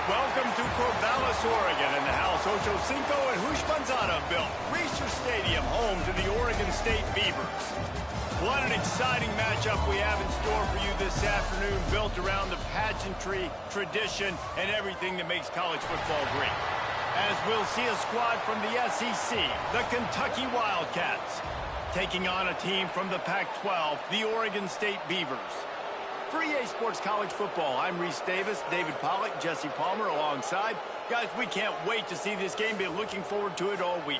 Welcome to Corvallis, Oregon, in the house Ocho Cinco and Hushmanzada built. Reser Stadium, home to the Oregon State Beavers. What an exciting matchup we have in store for you this afternoon, built around the pageantry, tradition, and everything that makes college football great. As we'll see a squad from the SEC, the Kentucky Wildcats, taking on a team from the Pac-12, the Oregon State Beavers. For EA Sports College Football, I'm Reese Davis, David Pollack, Jesse Palmer alongside. Guys, we can't wait to see this game. Been looking forward to it all week.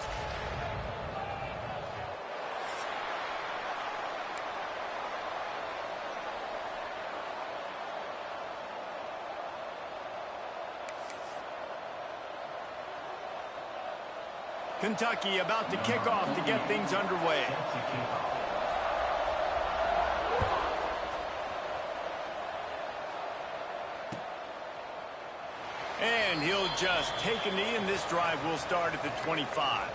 Kentucky about to kick off to get things underway. And he'll just take a knee, and this drive will start at the 25.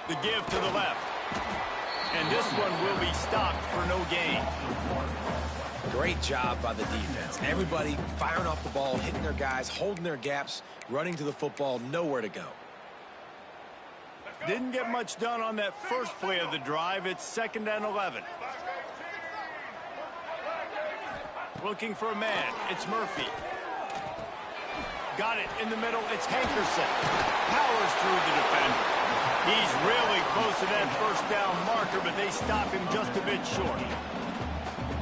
The give to the left. And this one will be stopped for no gain. Great job by the defense. Everybody firing off the ball, hitting their guys, holding their gaps, running to the football, nowhere to go. Didn't get much done on that first play of the drive. It's 2nd and 11. Looking for a man. It's Murphy. Got it in the middle. It's Hankerson. Powers through the defender. He's really close to that first down marker, but they stop him just a bit short.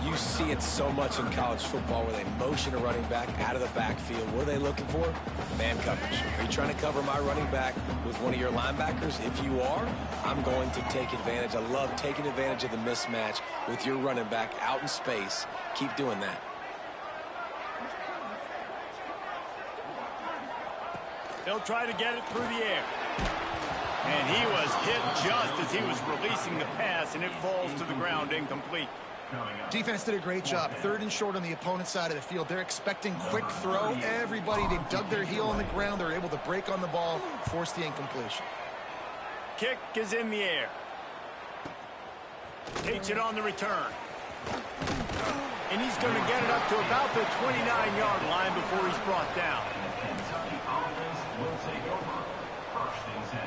You see it so much in college football where they motion a running back out of the backfield. What are they looking for? Man coverage. Are you trying to cover my running back with one of your linebackers? If you are, I'm going to take advantage. I love taking advantage of the mismatch with your running back out in space. Keep doing that. They'll try to get it through the air. And he was hit just as he was releasing the pass, and it falls to the ground incomplete. Defense did a great job. 3rd and short on the opponent's side of the field. They're expecting quick throw. Everybody, they dug their heel on the ground. They're able to break on the ball, force the incompletion. Kick is in the air. Takes it on the return. And he's going to get it up to about the 29-yard line before he's brought down. Kentucky offense will take over. 1st and 10.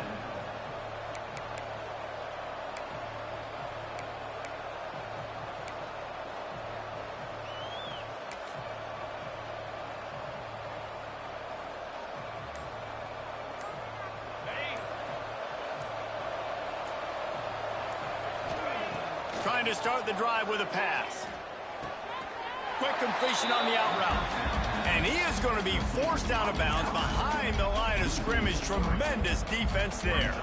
Trying to start the drive with a pass. Quick completion on the out route. And he is going to be forced out of bounds behind the line of scrimmage. Tremendous defense there.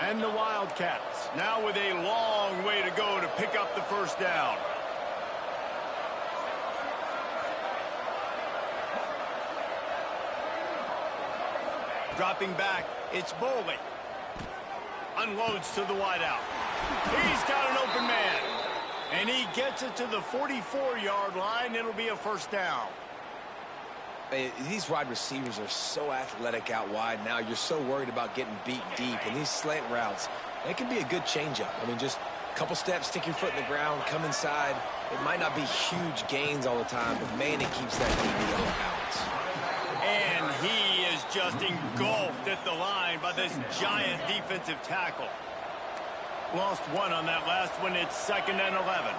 And the Wildcats now with a long way to go to pick up the 1st down. Dropping back, it's Boley. Unloads to the wideout. He's got an open man. And he gets it to the 44-yard line. It'll be a 1st down. These wide receivers are so athletic out wide now. You're so worried about getting beat deep. And these slant routes, they can be a good changeup. I mean, just a couple steps, stick your foot in the ground, come inside. It might not be huge gains all the time, but, man, it keeps that DB on balance. And he is just engulfed at the line by this giant defensive tackle. Lost one on that last one. It's 2nd and 11.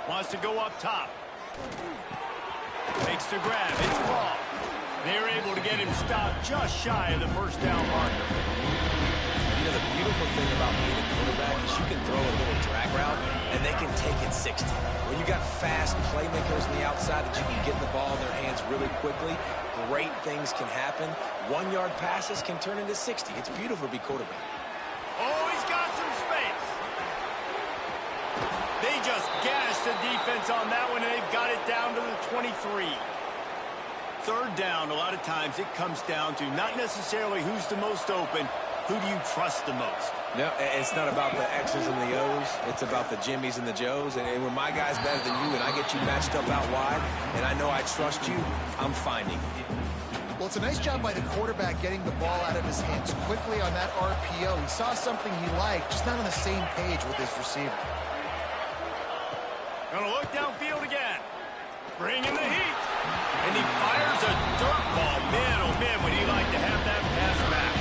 Wants to go up top. Makes the grab. It's ball. They're able to get him stopped just shy of the 1st down marker. You know, the beautiful thing about being a quarterback is you can throw a little drag route, and they can take it 60. When you got fast playmakers on the outside that you can get the ball in their hands really quickly, great things can happen. 1-yard passes can turn into 60. It's beautiful to be quarterback. Oh, he's got some space. They just gashed the defense on that one, and they've got it down to the 23. 3rd down, a lot of times it comes down to not necessarily who's the most open, who do you trust the most? No, it's not about the X's and the O's. It's about the Jimmys and the Joes. And when my guy's better than you and I get you matched up out wide and I know I trust you, I'm finding you. Well, it's a nice job by the quarterback getting the ball out of his hands quickly on that RPO. He saw something he liked, just not on the same page with his receiver. Gonna look downfield again. Bringing the heat. And he fires a dirt ball. Man, oh man, would he like to have that pass back.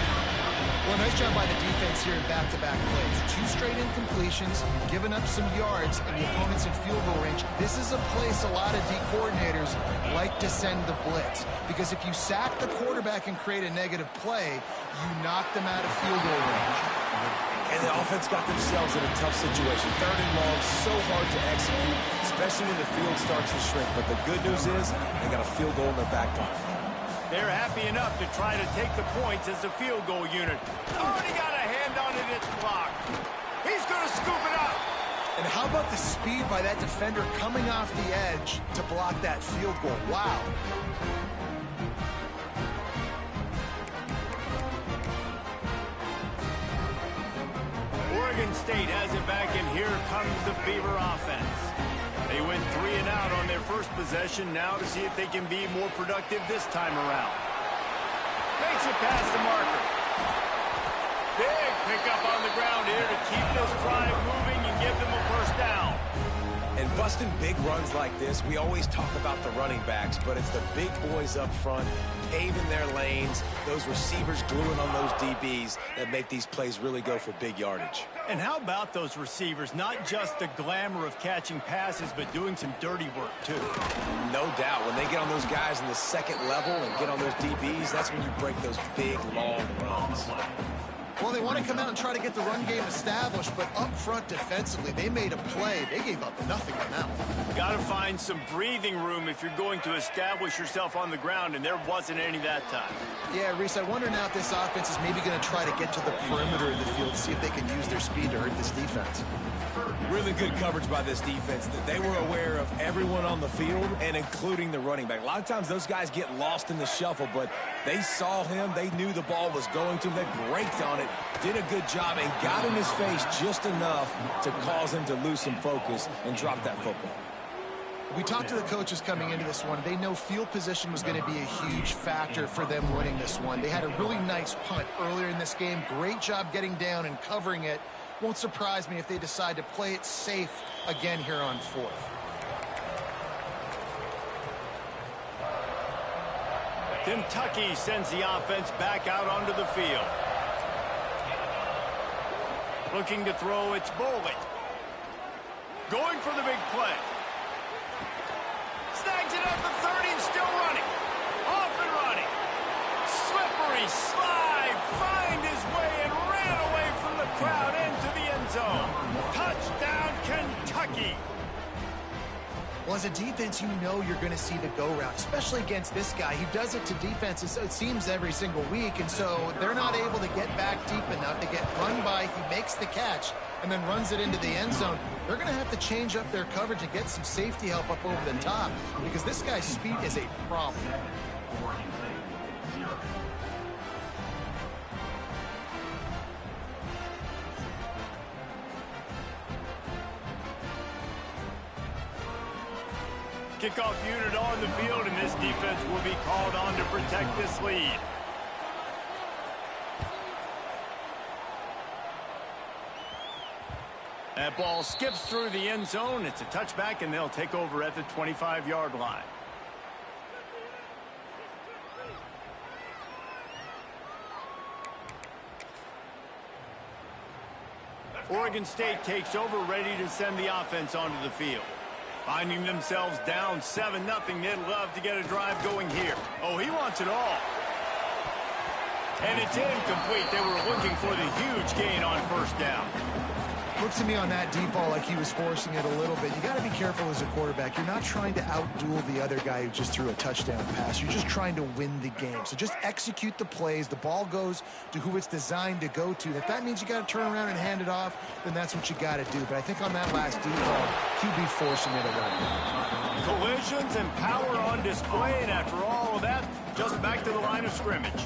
Well, nice job by the defense here in back-to-back plays. 2 straight incompletions, giving up some yards, and the opponent's in field goal range. This is a place a lot of D coordinators like to send the blitz, because if you sack the quarterback and create a negative play, you knock them out of field goal range. And the offense got themselves in a tough situation. 3rd and long, so hard to execute, especially when the field starts to shrink. But the good news is they got a field goal in their back pocket. They're happy enough to try to take the points as a field goal unit. Already got a hand on it, it's blocked. He's going to scoop it up. And how about the speed by that defender coming off the edge to block that field goal? Wow. Oregon State has it back, and here comes the Beaver offense. They went 3 and out on their first possession, now to see if they can be more productive this time around. Makes it past the marker. Big pickup on the ground here to keep this drive moving and give them a 1st down. And busting big runs like this, we always talk about the running backs, but it's the big boys up front, paving their lanes, those receivers gluing on those DBs that make these plays really go for big yardage. And how about those receivers? Not just the glamour of catching passes, but doing some dirty work, too. No doubt. When they get on those guys in the 2nd level and get on those DBs, that's when you break those big, long runs. Well, they want to come out and try to get the run game established, but up front defensively, they made a play. They gave up nothing on that one. Got to find some breathing room if you're going to establish yourself on the ground, and there wasn't any that time. Yeah, Reese, I wonder now if this offense is maybe going to try to get to the perimeter of the field, see if they can use their speed to hurt this defense. Really good coverage by this defense. They were aware of everyone on the field and including the running back. A lot of times those guys get lost in the shuffle, but they saw him. They knew the ball was going to him. They braked on it, did a good job, and got in his face just enough to cause him to lose some focus and drop that football. We talked to the coaches coming into this one. They know field position was going to be a huge factor for them winning this one. They had a really nice punt earlier in this game. Great job getting down and covering it. Won't surprise me if they decide to play it safe again here on fourth. Kentucky sends the offense back out onto the field. Looking to throw, it's Bowling. Going for the big play. Snags it at the 30 and still running. Off and running. Slippery slide. Find his way and ran away from the crowd into the end zone. Touchdown, Kentucky. Well, as a defense, you know you're going to see the go route, especially against this guy. He does it to defenses, it seems, every single week, and so they're not able to get back deep enough to get run by. He makes the catch and then runs it into the end zone. They're going to have to change up their coverage and get some safety help up over the top because this guy's speed is a problem. Kickoff unit on the field, and this defense will be called on to protect this lead. That ball skips through the end zone. It's a touchback, and they'll take over at the 25-yard line. Oregon State takes over, ready to send the offense onto the field. Finding themselves down 7-0, they'd love to get a drive going here. Oh, he wants it all. And it's incomplete. They were looking for the huge gain on first down. Looks to me on that deep ball like he was forcing it a little bit. You got to be careful as a quarterback. You're not trying to outduel the other guy who just threw a touchdown pass. You're just trying to win the game. So just execute the plays. The ball goes to who it's designed to go to. If that means you got to turn around and hand it off, then that's what you got to do. But I think on that last deep ball, he'd be forcing it away. Collisions and power on display, and after all of that, just back to the line of scrimmage.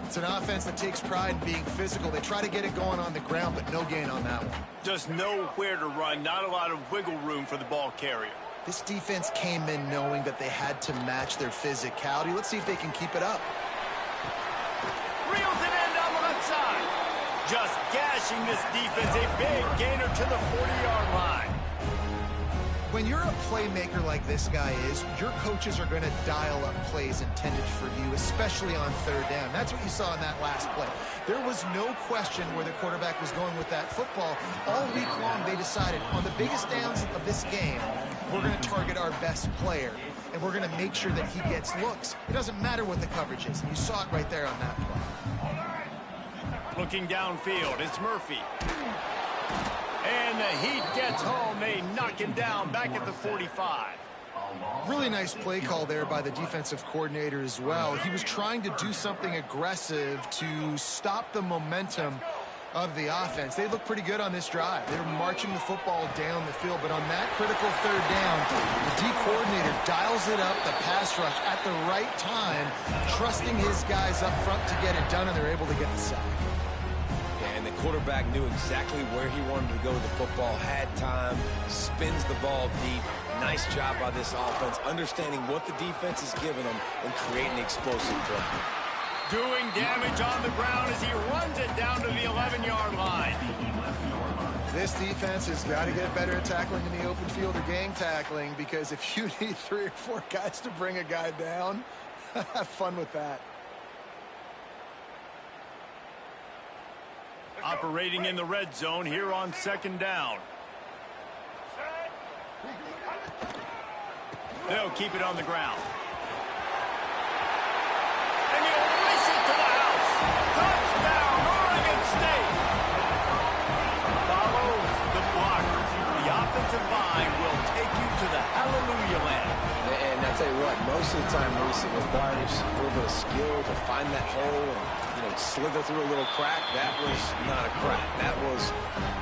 It's an offense that takes pride in being physical. They try to get it going on the ground, but no gain on that one. Just nowhere to run, not a lot of wiggle room for the ball carrier. This defense came in knowing that they had to match their physicality. Let's see if they can keep it up. Reels it in down the left side. Just gashing this defense, a big gainer to the 40-yard line. When you're a playmaker like this guy is, your coaches are going to dial up plays intended for you, especially on third down. That's what you saw in that last play. There was no question where the quarterback was going with that football. All week long, they decided on the biggest downs of this game, we're going to target our best player, and we're going to make sure that he gets looks. It doesn't matter what the coverage is, and you saw it right there on that play. Looking downfield, it's Murphy. And the Heat gets home. They knock him down back at the 45. Really nice play call there by the defensive coordinator as well. He was trying to do something aggressive to stop the momentum of the offense. They looked pretty good on this drive. They were marching the football down the field, but on that critical third down, the D coordinator dials it up, the pass rush at the right time, trusting his guys up front to get it done, and they're able to get the sack. And the quarterback knew exactly where he wanted to go with the football, had time, spins the ball deep. Nice job by this offense, understanding what the defense is giving them and creating explosive play. Doing damage on the ground as he runs it down to the 11-yard line. This defense has got to get better at tackling in the open field or gang tackling, because if you need 3 or 4 guys to bring a guy down, have fun with that. Operating in the red zone here on second down. They'll keep it on the ground. And he'll race it to the house. Touchdown, Oregon most of the time, Reese, it requires a little bit of skill to find that hole and, slither through a little crack. That was not a crack. That was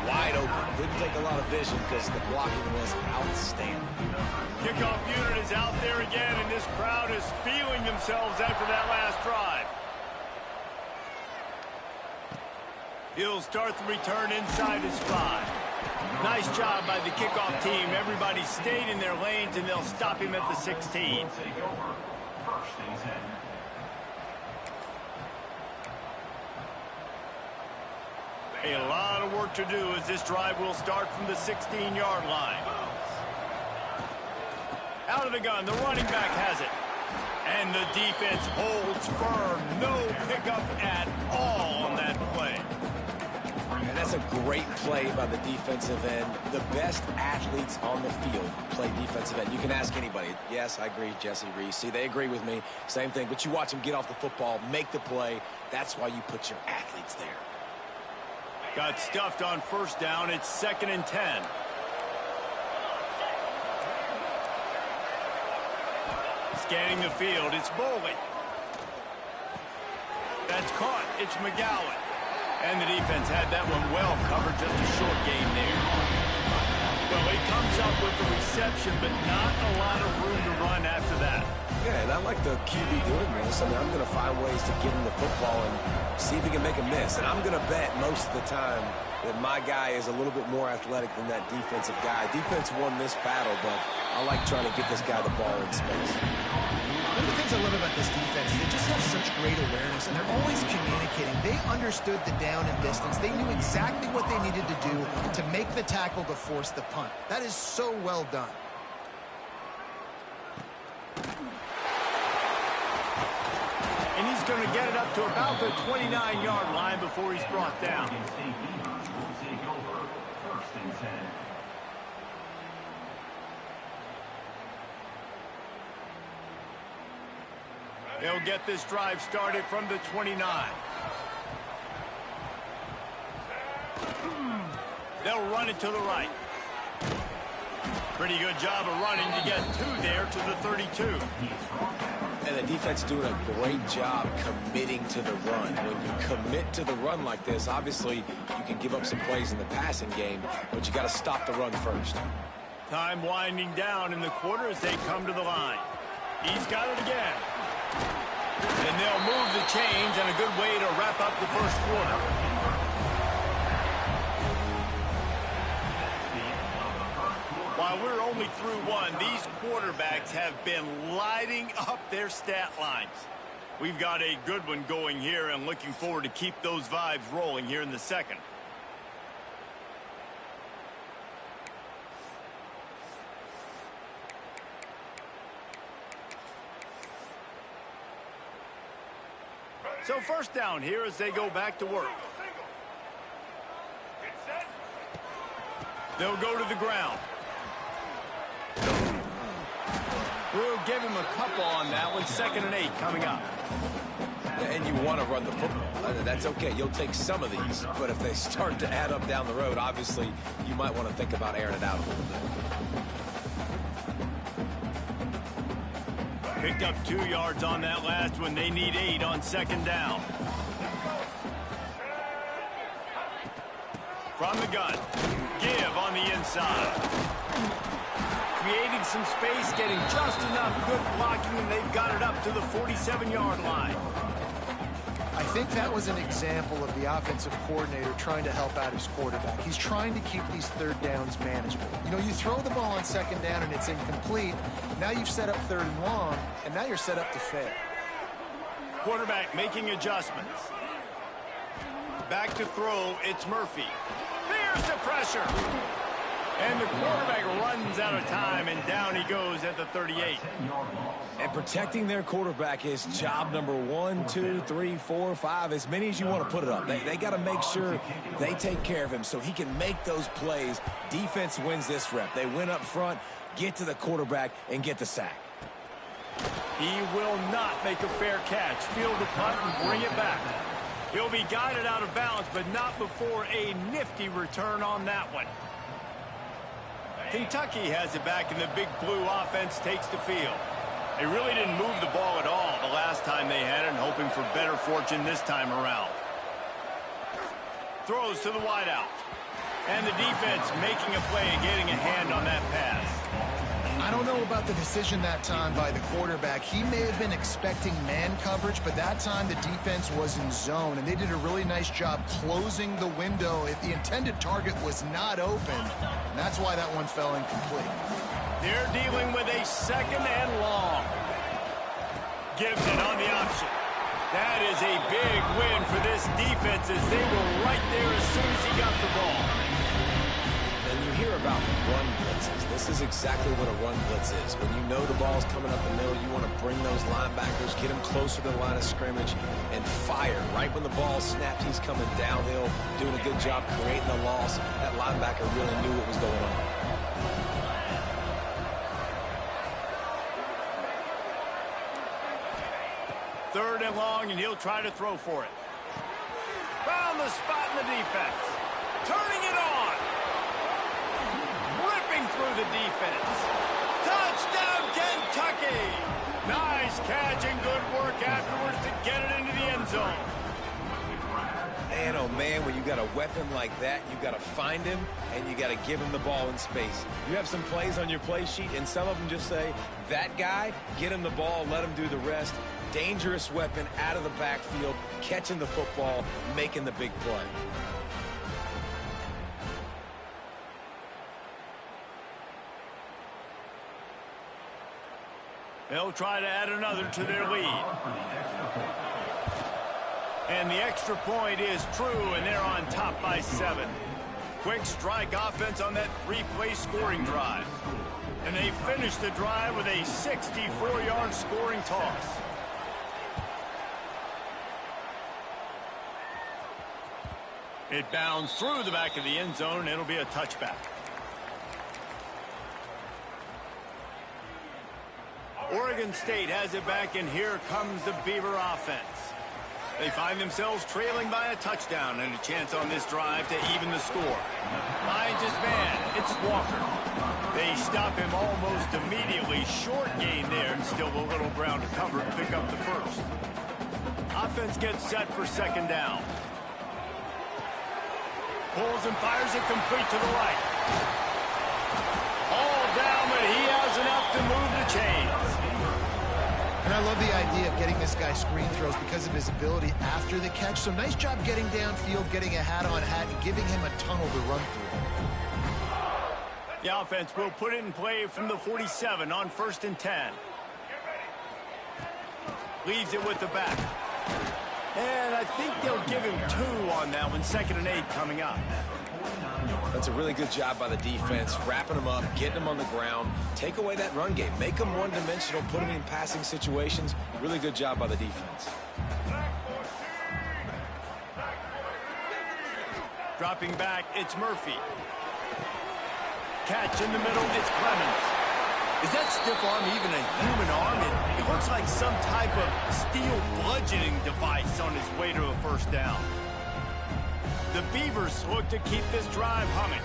wide open. Didn't take a lot of vision because the blocking was outstanding. Kickoff unit is out there again, and this crowd is feeling themselves after that last drive. He'll start the return inside his 5. Nice job by the kickoff team. Everybody stayed in their lanes, and they'll stop him at the 16. A lot of work to do as this drive will start from the 16-yard line. Out of the gun, the running back has it. And the defense holds firm. No pickup at all on that play. And that's a great play by the defensive end. The best athletes on the field play defensive end. You can ask anybody. Yes, I agree, Jesse, Reese. See, they agree with me. Same thing. But you watch them get off the football, make the play. That's why you put your athletes there. Got stuffed on first down. It's 2nd and 10. Scanning the field, it's Bowling. That's caught. It's McGowan. And the defense had that one well covered, just a short gain there. Well, he comes up with the reception, but not a lot of room to run after that. Yeah, and I like the QB doing this. I mean, I'm going to find ways to get him the football and see if he can make a miss. And I'm going to bet most of the time that my guy is a little bit more athletic than that defensive guy. Defense won this battle, but I like trying to get this guy the ball in space. One of the things I love about this defense is they just have such great awareness, and they're always communicating. They understood the down and distance. They knew exactly what they needed to do to make the tackle to force the punt. That is so well done. And he's going to get it up to about the 29-yard line before he's brought down. They'll get this drive started from the 29. They'll run it to the right. Pretty good job of running to get 2 there to the 32. And the defense doing a great job committing to the run. When you commit to the run like this, obviously you can give up some plays in the passing game, but you got to stop the run first. Time winding down in the quarter as they come to the line. He's got it again. And they'll move the chains, and a good way to wrap up the first quarter. While we're only through 1, these quarterbacks have been lighting up their stat lines. We've got a good one going here, and looking forward to keep those vibes rolling here in the second. So first down here as they go back to work. They'll go to the ground. We'll give him a couple on that one. 2nd and 8 coming up. And you want to run the football. That's okay. You'll take some of these. But if they start to add up down the road, obviously, you might want to think about airing it out a little bit. Picked up 2 yards on that last one. They need 8 on 2nd down. From the gun. Give on the inside. Creating some space, getting just enough good blocking, and they've got it up to the 47-yard line. I think that was an example of the offensive coordinator trying to help out his quarterback. He's trying to keep these 3rd downs manageable. You know, you throw the ball on 2nd down and it's incomplete. Now you've set up 3rd and long, and now you're set up to fail. Quarterback making adjustments. Back to throw, it's Murphy. There's the pressure. And the quarterback runs out of time, and down he goes at the 38. And protecting their quarterback is job number 1, 2, 3, 4, 5, as many as you want to put it up. They got to make sure they take care of him so he can make those plays. Defense wins this rep. They win up front, get to the quarterback, and get the sack. He will not make a fair catch. Field the punt and bring it back. He'll be guided out of bounds, but not before a nifty return on that one. Kentucky has it back, and the big blue offense takes the field. They really didn't move the ball at all the last time they had it, and hoping for better fortune this time around. Throws to the wideout. And the defense making a play and getting a hand on that pass. I don't know about the decision that time by the quarterback. He may have been expecting man coverage, but that time the defense was in zone, and they did a really nice job closing the window if the intended target was not open. And that's why that one fell incomplete. They're dealing with a second and long. Gibson on the option. That is a big win for this defense as they were right there as soon as he got the ball. And you hear about run blitzes. This is exactly what a run blitz is. When you know the ball's coming up the middle, you want to bring those linebackers, get them closer to the line of scrimmage, and fire. Right when the ball snapped, he's coming downhill, doing a good job creating the loss. That linebacker really knew what was going on. Third and long, and he'll try to throw for it. Found the spot in the defense. Turning it on. Ripping through the defense. Touchdown, Kentucky! Nice catch and good work afterwards to get it into the end zone. Man, oh man, when you got a weapon like that, you got to find him, and you got to give him the ball in space. You have some plays on your play sheet, and some of them just say, that guy, get him the ball, let him do the rest. Dangerous weapon out of the backfield, catching the football, making the big play. They'll try to add another to their lead. And the extra point is true, and they're on top by 7. Quick strike offense on that 3-play scoring drive. And they finish the drive with a 64-yard scoring toss. It bounds through the back of the end zone, and it'll be a touchback. Oregon State has it back, and here comes the Beaver offense. They find themselves trailing by a touchdown and a chance on this drive to even the score. Finds his man. It's Walker. They stop him almost immediately. Short gain there, and still a little ground to cover to pick up the first. Offense gets set for second down. Pulls and fires it complete to the right. All down, but he has enough to move the chains. And I love the idea of getting this guy screen throws because of his ability after the catch. So nice job getting downfield, getting a hat-on-hat, and giving him a tunnel to run through. The offense will put it in play from the 47 on 1st and 10. Leaves it with the back. And I think they'll give him 2 on that one. 2nd and 8 coming up. That's a really good job by the defense, wrapping them up, getting them on the ground, take away that run game, make them one-dimensional, put them in passing situations. Really good job by the defense. Dropping back, it's Murphy. Catch in the middle, it's Clemens. Is that stiff arm even a human arm? It looks like some type of steel bludgeoning device on his way to a first down. The Beavers look to keep this drive humming.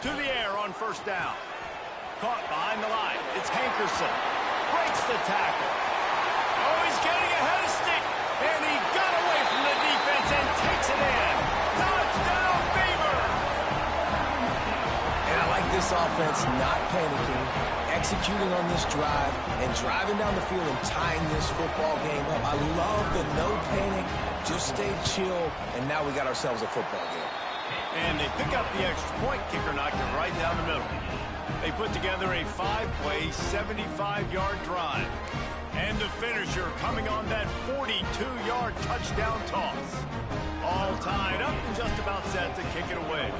To the air on 1st down. Caught behind the line. It's Hankerson. Breaks the tackle. Oh, he's getting a head of stick. And he got away from the defense and takes it in. Touchdown, Beavers! And I like this offense not panicking, executing on this drive, and driving down the field and tying this football game up. I love the no panic, just stay chill, and now we got ourselves a football game. And they pick up the extra point. Kicker knocked it right down the middle. They put together a 5-play, 75-yard drive. And the finisher coming on that 42-yard touchdown toss. All tied up and just about set to kick it away.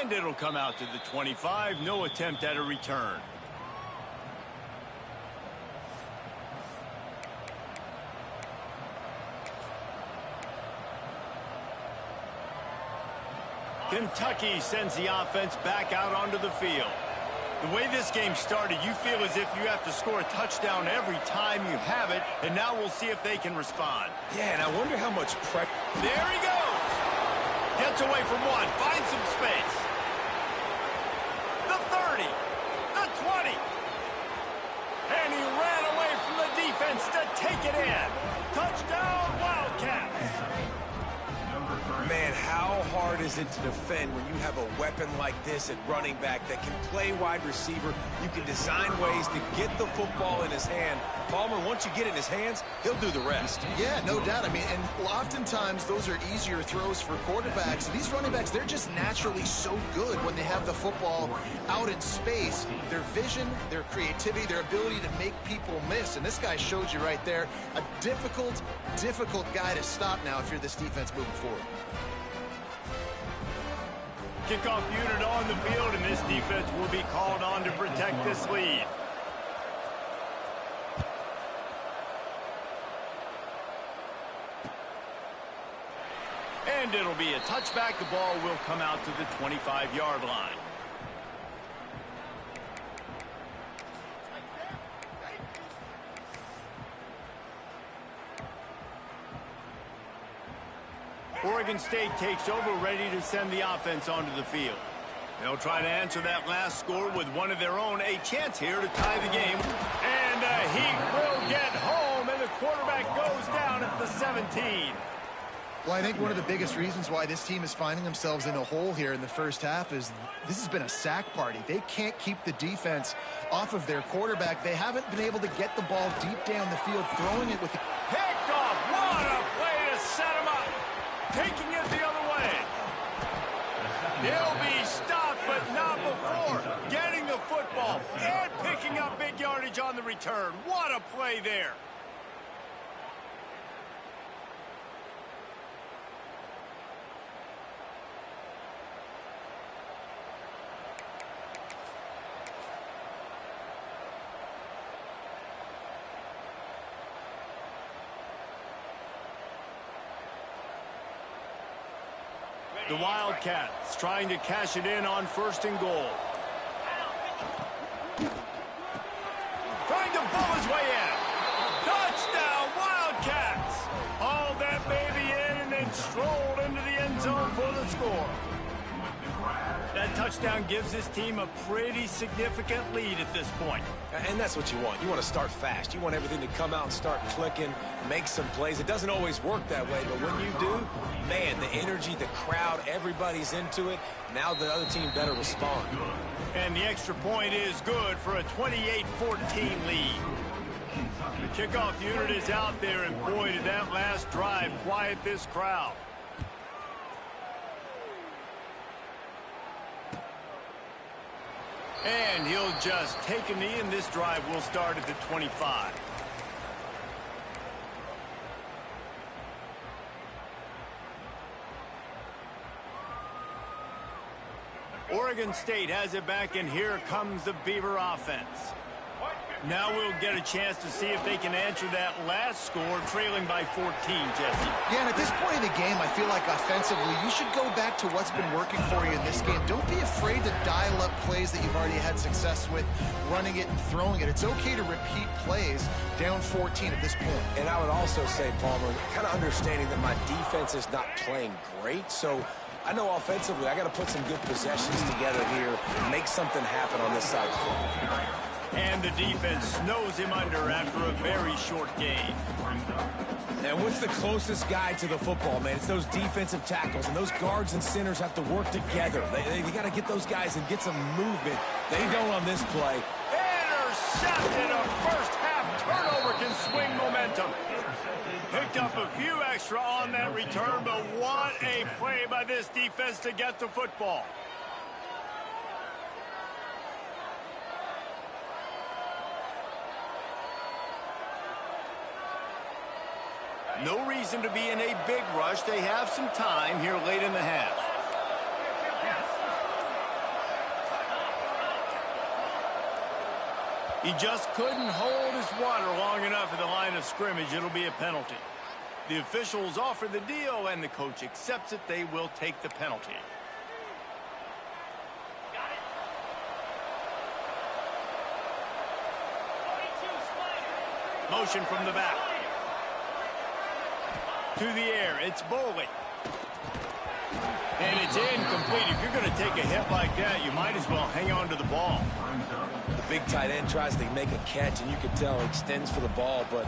And it'll come out to the 25. No attempt at a return. Kentucky sends the offense back out onto the field. The way this game started, you feel as if you have to score a touchdown every time you have it, and now we'll see if they can respond. Yeah, and I wonder how much pressure. There he goes. Gets away from one. Finds some space. The 30. The 20. And he ran away from the defense to take it in. Touchdown, Wildcats. Man, how hard is it to defend when you have a weapon like this at running back that can play wide receiver? You can design ways to get the football in his hand. Palmer, once you get it in his hands, he'll do the rest. Yeah, no doubt. I mean, and oftentimes those are easier throws for quarterbacks. These running backs, they're just naturally so good when they have the football out in space. Their vision, their creativity, their ability to make people miss. And this guy showed you right there, a difficult guy to stop now if you're this defense moving forward. Kickoff unit on the field, and this defense will be called on to protect this lead. And it'll be a touchback. The ball will come out to the 25-yard line. Oregon State takes over, ready to send the offense onto the field. They'll try to answer that last score with one of their own. A chance here to tie the game. And he will get home, and the quarterback goes down at the 17. Well, I think one of the biggest reasons why this team is finding themselves in a hole here in the first half is this has been a sack party. They can't keep the defense off of their quarterback. They haven't been able to get the ball deep down the field, throwing it with the... Picked off. What a play to set him up. Taking it the other way. He'll be stopped, but not before getting the football and picking up big yardage on the return. What a play there. The Wildcats trying to cash it in on 1st and goal. Trying to bull his way in. Touchdown, Wildcats! Hauled that baby in and then strolled into the end zone for the score. That touchdown gives his team a pretty significant lead at this point. And that's what you want. You want to start fast. You want everything to come out and start clicking, make some plays. It doesn't always work that way, but when you do, man, the energy, the crowd, everybody's into it. Now the other team better respond. And the extra point is good for a 28-14 lead. The kickoff unit is out there, and boy, did that last drive quiet this crowd. And he'll just take a knee, and this drive will start at the 25. Oregon State has it back, and here comes the Beaver offense. Now we'll get a chance to see if they can answer that last score, trailing by 14, Jesse. Yeah, and at this point in the game, I feel like offensively, you should go back to what's been working for you in this game. Don't be afraid to dial up plays that you've already had success with, running it and throwing it. It's okay to repeat plays down 14 at this point. And I would also say, Palmer, kind of understanding that my defense is not playing great, so I know offensively I got to put some good possessions together here and make something happen on this side of the ball. And the defense snows him under after a very short game. And what's the closest guy to the football, man? It's those defensive tackles, and those guards and centers have to work together. They got to get those guys and get some movement. They don't on this play. Intercepted. A first-half turnover can swing momentum. Picked up a few extra on that return, but what a play by this defense to get the football. No reason to be in a big rush. They have some time here late in the half. He just couldn't hold his water long enough at the line of scrimmage. It'll be a penalty. The officials offer the deal, and the coach accepts it. They will take the penalty. Motion from the back. To the air, it's Boley. And it's incomplete. If you're going to take a hit like that, you might as well hang on to the ball. The big tight end tries to make a catch, and you can tell he extends for the ball, but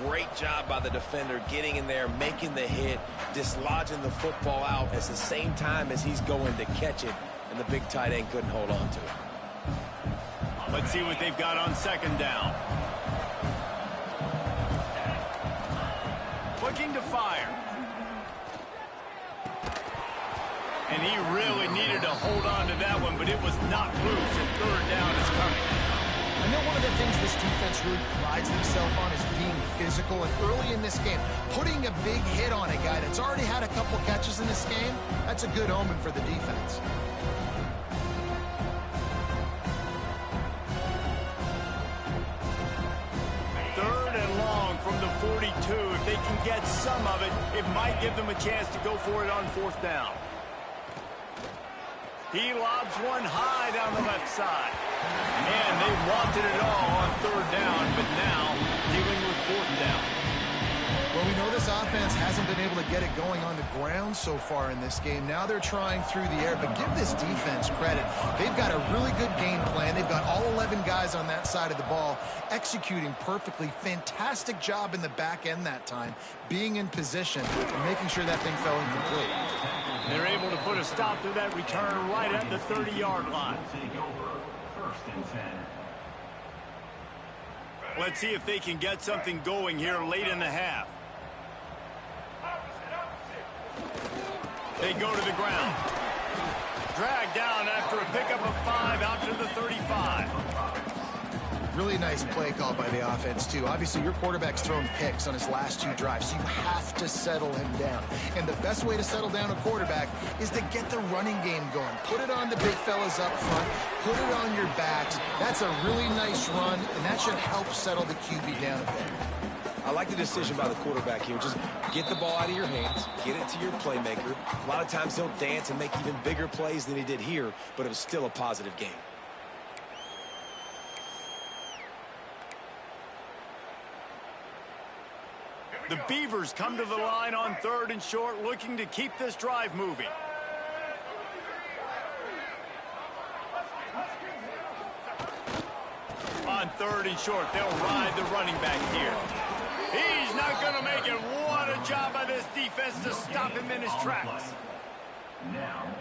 great job by the defender getting in there, making the hit, dislodging the football out at the same time as he's going to catch it, and the big tight end couldn't hold on to it. Let's see what they've got on second down. Looking to fire. And he really needed to hold on to that one, but it was knocked loose, and third down is coming. I know one of the things this defense really prides themselves on is being physical, and early in this game, putting a big hit on a guy that's already had a couple catches in this game, that's a good omen for the defense. Third and long from the 42. If they can get some of it, it might give them a chance to go for it on fourth down. He lobs one high down the left side. And they wanted it all on third down, but now dealing with fourth down. Well, we know this offense hasn't been able to get it going on the ground so far in this game. Now they're trying through the air, but give this defense credit. They've got a really good game plan. They've got all 11 guys on that side of the ball executing perfectly. Fantastic job in the back end that time, being in position and making sure that thing fell incomplete. They're able to put a stop to that return right at the 30-yard line. Take over. First and 10. Let's see if they can get something going here late in the half. They go to the ground. Dragged down after a pickup of 5 out to the 35. Really nice play call by the offense, too. Obviously, your quarterback's thrown picks on his last 2 drives, so you have to settle him down. And the best way to settle down a quarterback is to get the running game going. Put it on the big fellas up front. Put it on your backs. That's a really nice run, and that should help settle the QB down a bit. I like the decision by the quarterback here. Just get the ball out of your hands, get it to your playmaker. A lot of times he'll dance and make even bigger plays than he did here, but it was still a positive game. The Beavers come to the line on third and short, looking to keep this drive moving. On third and short, they'll ride the running back here. He's not going to make it. What a job by this defense to stop him in his tracks.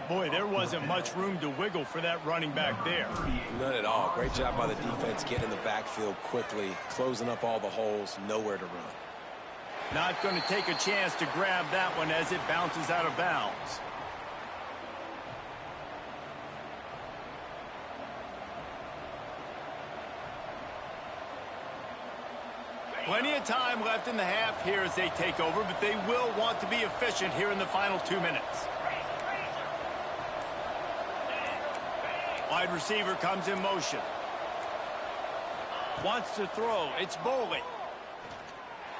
Boy, there wasn't much room to wiggle for that running back there. None at all. Great job by the defense getting in the backfield quickly, closing up all the holes, nowhere to run. Not going to take a chance to grab that one as it bounces out of bounds. Plenty of time left in the half here as they take over, but they will want to be efficient here in the final 2 minutes. Wide receiver comes in motion. Wants to throw. It's Boley.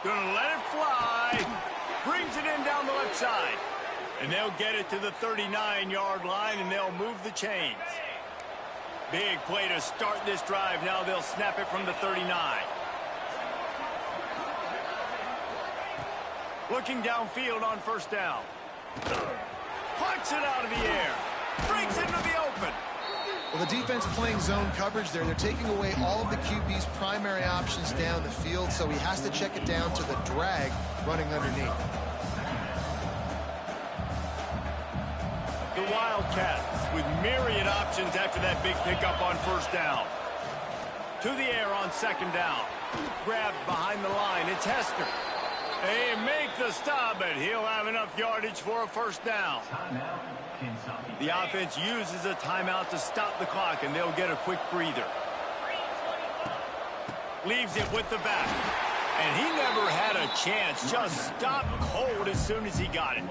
Gonna let it fly. Brings it in down the left side. And they'll get it to the 39-yard line, and they'll move the chains. Big play to start this drive. Now they'll snap it from the 39. Looking downfield on first down. Plucks it out of the air. Breaks into the open. Well, the defense playing zone coverage there. They're taking away all of the QB's primary options down the field, so he has to check it down to the drag running underneath. The Wildcats with myriad options after that big pickup on first down. To the air on second down. Grabbed behind the line. It's Hester. They make the stop, but he'll have enough yardage for a first down. The offense uses a timeout to stop the clock, and they'll get a quick breather. Leaves it with the back. And he never had a chance. Just stopped cold as soon as he got it.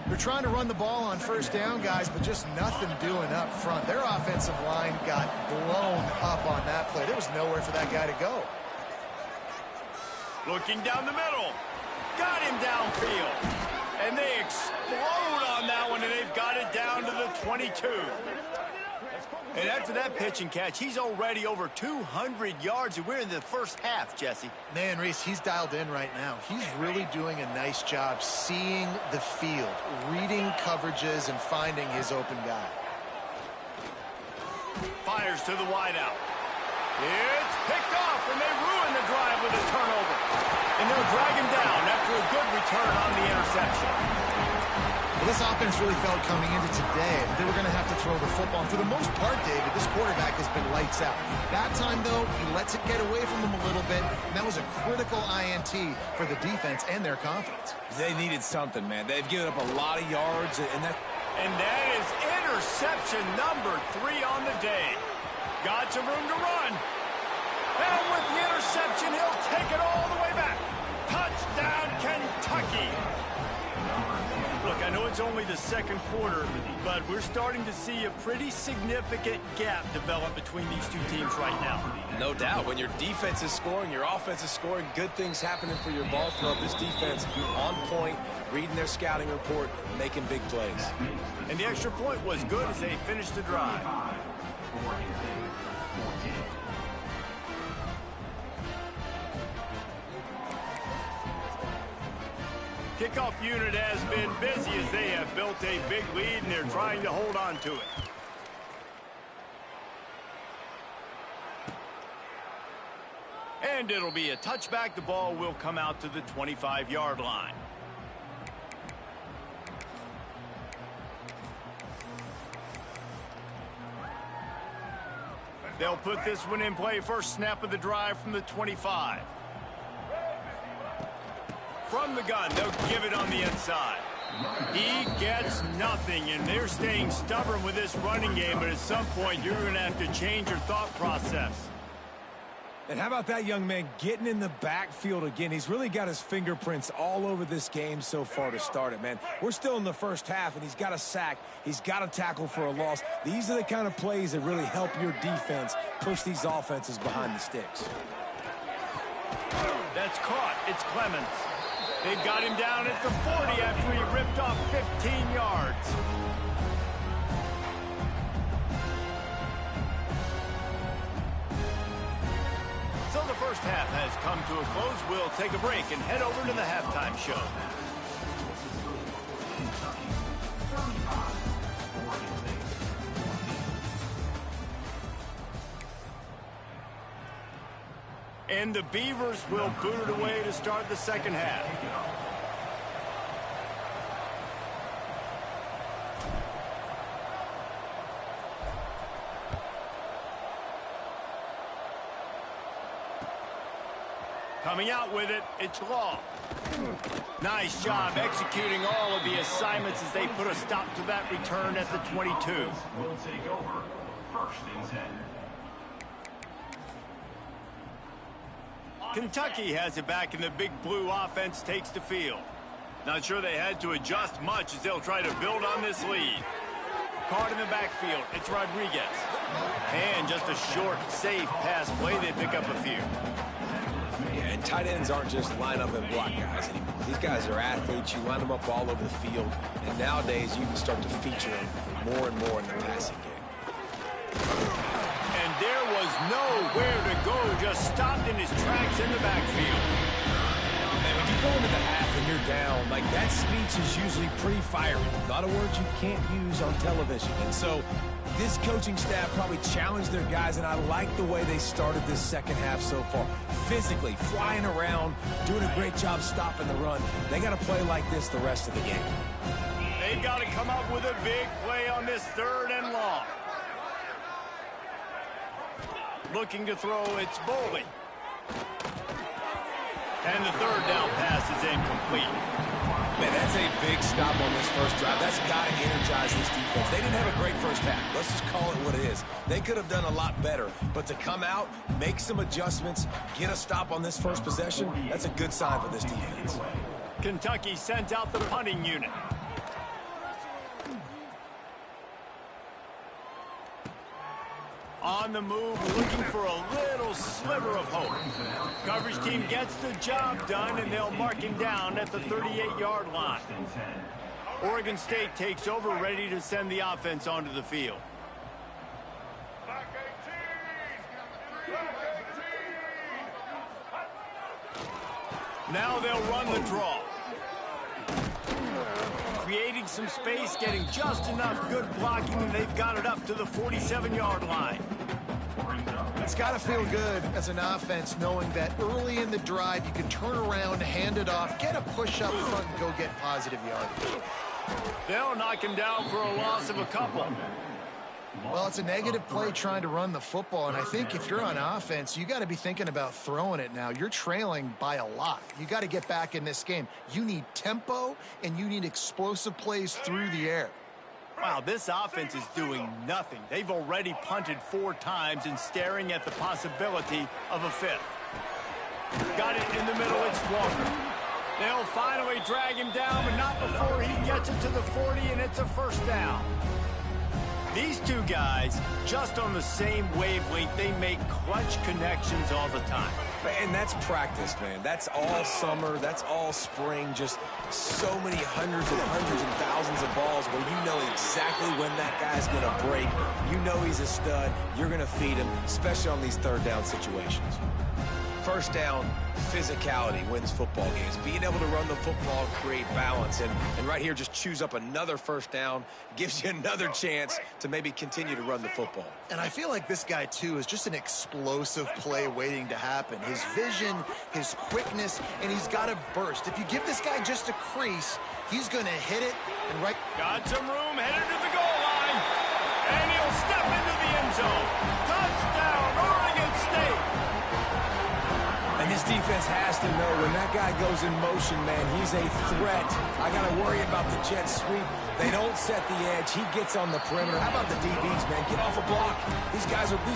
They're trying to run the ball on first down, guys, but just nothing doing up front. Their offensive line got blown up on that play. There was nowhere for that guy to go. Looking down the middle. Got him downfield. And they explode on that one, and they've got it down to the 22. And after that pitch and catch, he's already over 200 yards, and we're in the first half, Jesse. Man, Reese, he's dialed in right now. He's really doing a nice job seeing the field, reading coverages, and finding his open guy. Fires to the wideout. It's picked off, and they ruin the drive with a turnover. And they'll drag him down after a good return on the interception. Well, this offense really felt coming into today they were going to have to throw the football. And for the most part, David, this quarterback has been lights out. That time, though, he lets it get away from him a little bit, and that was a critical INT for the defense and their confidence. They needed something, man. They've given up a lot of yards, and that is interception number 3 on the day. Got some room to run. And with the interception, he'll take it all the way back. Touchdown, Kentucky. Look, I know it's only the second quarter, but we're starting to see a pretty significant gap develop between these two teams right now. no doubt, when your defense is scoring, your offense is scoring, good things happening for your ball club. This defense on point, reading their scouting report, making big plays. And the extra point was good as they finished the drive. Kickoff unit has been busy as they have built a big lead, and they're trying to hold on to it. And it'll be a touchback. The ball will come out to the 25-yard line. They'll put this one in play. First snap of the drive from the 25. From the gun, they'll give it on the inside. He gets nothing, and they're staying stubborn with this running game, but at some point, you're going to have to change your thought process. And how about that young man getting in the backfield again? He's really got his fingerprints all over this game so far to start it, man. We're still in the first half, and he's got a sack. He's got a tackle for a loss. These are the kind of plays that really help your defense push these offenses behind the sticks. That's caught. It's Clemens. They've got him down at the 40 after he ripped off 15 yards. So the first half has come to a close. We'll take a break and head over to the halftime show. And the Beavers will boot it away to start the second half. Coming out with it, it's Law. Nice job executing all of the assignments as they put a stop to that return at the 22. Will take over. First and 10. Kentucky has it back, and the big blue offense takes the field. Not sure they had to adjust much as they'll try to build on this lead. Caught in the backfield, it's Rodriguez. And just a short, safe pass play, they pick up a few. Yeah, and tight ends aren't just line up and block guys anymore. These guys are athletes. You line them up all over the field. And nowadays, you can start to feature them more and more in the passing game. And there was nowhere to go, just stopped in his tracks in the backfield. And when you go into the half and you're down, like that speech is usually pretty fiery. A lot of words you can't use on television. And so this coaching staff probably challenged their guys, and I like the way they started this second half so far. Physically, flying around, doing a great job stopping the run. They got to play like this the rest of the game. They've got to come up with a big play on this 3rd and long. Looking to throw, it's Bowling. And the 3rd down pass is incomplete. Man, that's a big stop on this first drive. That's got to energize this defense. They didn't have a great first half. Let's just call it what it is. They could have done a lot better. But to come out, make some adjustments, get a stop on this first possession, that's a good sign for this defense. Kentucky sent out the punting unit. On the move, looking for a little sliver of hope. Coverage team gets the job done, and they'll mark him down at the 38-yard line. Oregon State takes over, ready to send the offense onto the field. Now they'll run the draw. Creating some space, getting just enough good blocking, and they've got it up to the 47-yard line. It's got to feel good as an offense knowing that early in the drive you can turn around, hand it off, get a push up front, and go get positive yardage. They'll knock him down for a loss of a couple. Well, it's a negative play trying to run the football, and I think if you're on offense, you got to be thinking about throwing it now. You're trailing by a lot. You got to get back in this game. You need tempo, and you need explosive plays through the air. Wow, this offense is doing nothing. They've already punted 4 times and staring at the possibility of a 5th. Got it in the middle, it's Walker. They'll finally drag him down, but not before he gets it to the 40, and it's a first down. These two guys, just on the same wavelength, they make clutch connections all the time. And that's practice, man. That's all summer. That's all spring. Just so many hundreds and thousands of balls where you know exactly when that guy's going to break. You know he's a stud. You're going to feed him, especially on these third down situations. First down, physicality wins football games. Being able to run the football, create balance, and right here just choose up another first down, gives you another chance to maybe continue to run the football. And I feel like this guy, too, is just an explosive play waiting to happen. His vision, his quickness, and he's got a burst. If you give this guy just a crease, he's going to hit it and right. Got some room, headed to the goal line, and he'll step into the end zone. Touchdown, Oregon State. And this defense has to know when that guy goes in motion, man, he's a threat. I got to worry about the jet sweep. They don't set the edge. He gets on the perimeter. How about the DBs, man? Get off a block. These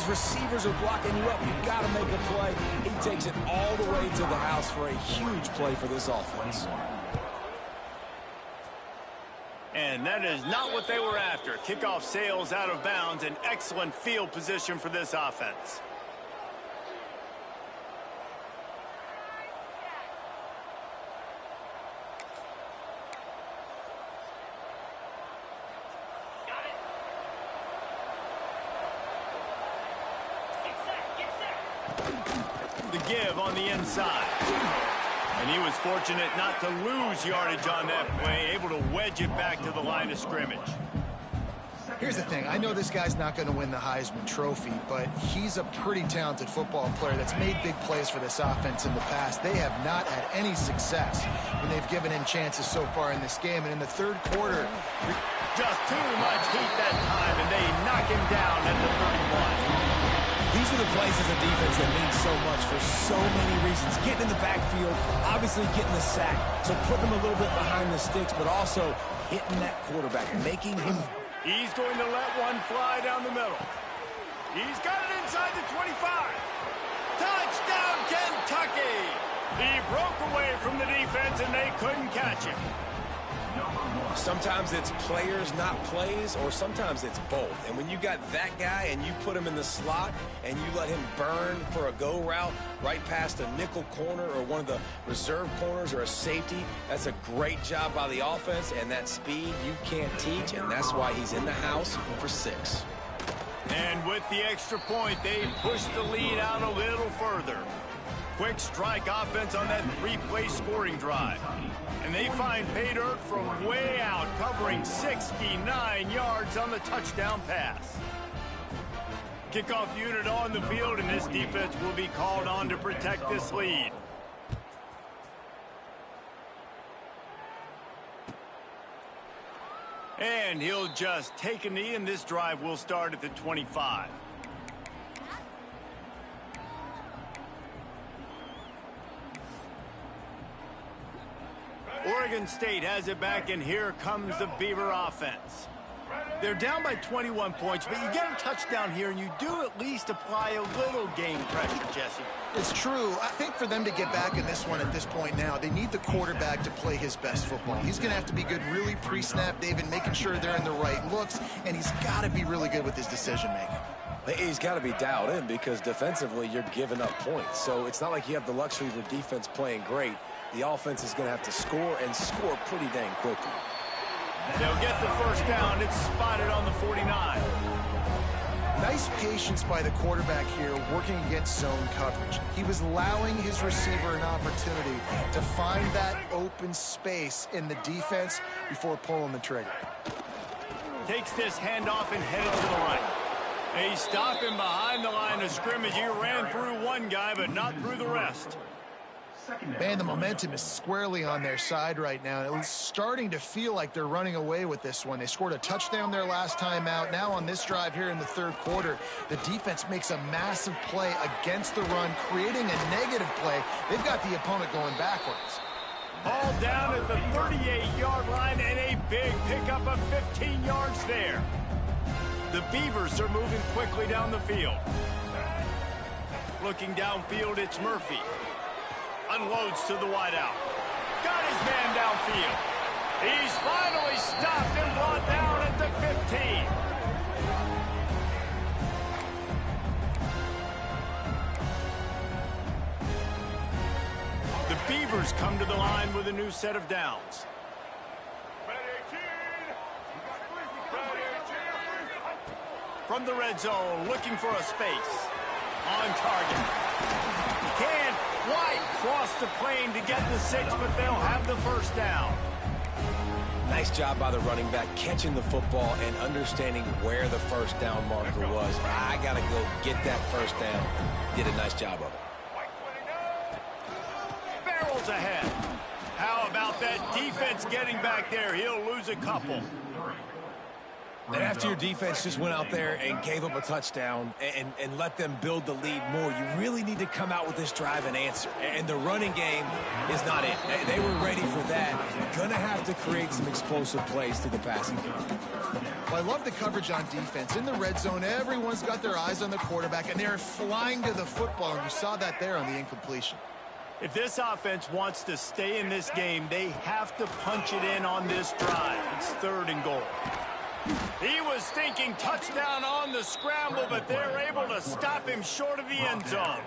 receivers are blocking you up. You've got to make a play. He takes it all the way to the house for a huge play for this offense. And that is not what they were after. Kickoff sails out of bounds, an excellent field position for this offense. The give on the inside. And he was fortunate not to lose yardage on that play, able to wedge it back to the line of scrimmage. Here's the thing. I know this guy's not going to win the Heisman Trophy, but he's a pretty talented football player that's made big plays for this offense in the past. They have not had any success when they've given him chances so far in this game. And in the third quarter, just too much heat that time, and they knock him down at the 31. These are the plays as a defense that mean so much for so many reasons. Getting in the backfield, obviously getting the sack, so putting him a little bit behind the sticks, but also hitting that quarterback, making him. He's going to let one fly down the middle. He's got it inside the 25. Touchdown, Kentucky! He broke away from the defense, and they couldn't catch him. Sometimes it's players, not plays, or sometimes it's both. And when you got that guy and you put him in the slot and you let him burn for a go route right past a nickel corner or one of the reserve corners or a safety, that's a great job by the offense, and that speed you can't teach, and that's why he's in the house for 6. And with the extra point, they push the lead out a little further. Quick strike offense on that 3-play scoring drive. And they find pay dirt from way out, covering 69 yards on the touchdown pass. Kickoff unit on the field, and this defense will be called on to protect this lead. And he'll just take a knee, and this drive will start at the 25. Oregon State has it back, and here comes the Beaver offense. They're down by 21 points, but you get a touchdown here, and you do at least apply a little game pressure, Jesse. It's true. I think for them to get back in this one at this point now, they need the quarterback to play his best football. He's going to have to be good really pre-snap, David, making sure they're in the right looks, and he's got to be really good with his decision-making. He's got to be dialed in because defensively you're giving up points. So it's not like you have the luxury of the defense playing great. The offense is going to have to score and score pretty dang quickly. They'll get the first down. It's spotted on the 49. Nice patience by the quarterback here working against zone coverage. He was allowing his receiver an opportunity to find that open space in the defense before pulling the trigger. Takes this handoff and headed to the right. They stop him behind the line of scrimmage. He ran through one guy, but not through the rest. Man, the momentum is squarely on their side right now. And it's starting to feel like they're running away with this one. They scored a touchdown their last time out. Now on this drive here in the third quarter, the defense makes a massive play against the run, creating a negative play. They've got the opponent going backwards. Ball down at the 38-yard line and a big pickup of 15 yards there. The Beavers are moving quickly down the field. Looking downfield, it's Murphy. Unloads to the wideout. Got his man downfield. He's finally stopped and brought down at the 15. The Beavers come to the line with a new set of downs. From the red zone, looking for a space. On target. Can't quite cross the plane to get the 6, but they'll have the first down. Nice job by the running back catching the football and understanding where the first down marker was. I got to go get that first down. Did a nice job of it. Barrels ahead. How about that defense getting back there? He'll lose a couple. And after your defense just went out there and gave up a touchdown and let them build the lead more, you really need to come out with this drive and answer. And the running game is not it. They were ready for that. You're going to have to create some explosive plays through the passing game. Well, I love the coverage on defense. In the red zone, everyone's got their eyes on the quarterback, and they're flying to the football, and you saw that there on the incompletion. If this offense wants to stay in this game, they have to punch it in on this drive. It's 3rd and goal. He was thinking touchdown on the scramble, but they're able to stop him short of the end zone.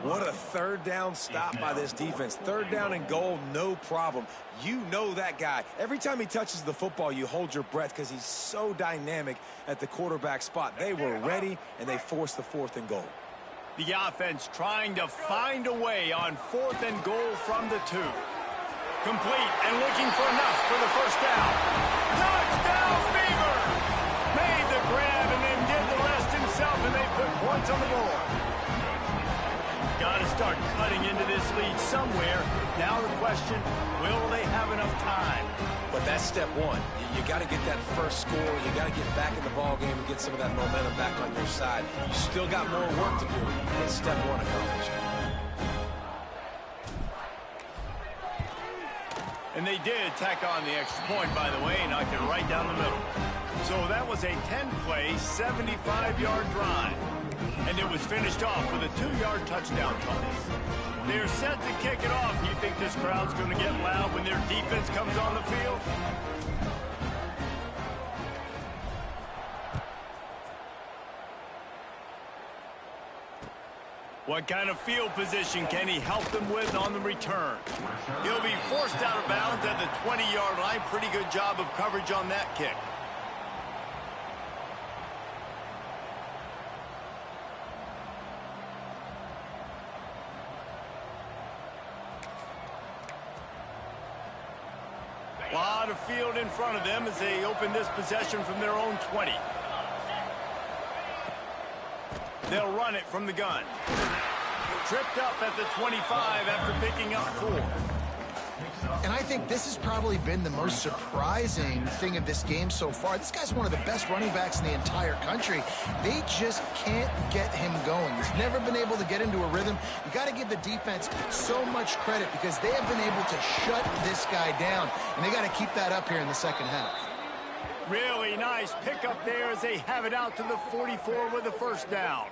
What a 3rd down stop by this defense. 3rd down and goal, no problem. You know that guy. Every time he touches the football, you hold your breath because he's so dynamic at the quarterback spot. They were ready, and they forced the 4th and goal. The offense trying to find a way on 4th and goal from the 2. Complete and looking for enough for the first down. Touchdown, Beaver! Made the grab and then did the rest himself, and they put points on the board. Got to start cutting into this lead somewhere. Now the question, will they have enough time? But that's step one. You got to get that first score. You got to get back in the ball game and get some of that momentum back on your side. You still got more work to do, but step one accomplished. And they did tack on the extra point, by the way, and knocked it right down the middle. So that was a 10-play, 75-yard drive. And it was finished off with a 2-yard touchdown toss. They're set to kick it off. You think this crowd's going to get loud when their defense comes on the field? What kind of field position can he help them with on the return? He'll be forced out of bounds at the 20-yard line. Pretty good job of coverage on that kick. A lot of field in front of them as they open this possession from their own 20. They'll run it from the gun. Tripped up at the 25 after picking up 4. And I think this has probably been the most surprising thing of this game so far. This guy's one of the best running backs in the entire country. They just can't get him going. He's never been able to get into a rhythm. You got to give the defense so much credit because they have been able to shut this guy down. And they got to keep that up here in the second half. Really nice pickup there as they have it out to the 44 with the first down.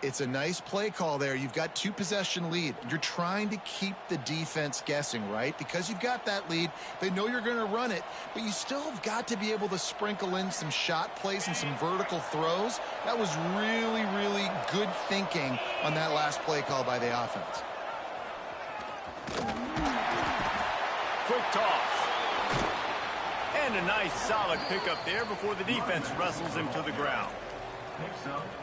It's a nice play call there. You've got 2-possession lead. You're trying to keep the defense guessing, right? Because you've got that lead. They know you're going to run it, but you still have got to be able to sprinkle in some shot plays and some vertical throws. That was really, really good thinking on that last play call by the offense. Quick toss. And a nice solid pickup there before the defense wrestles him to the ground.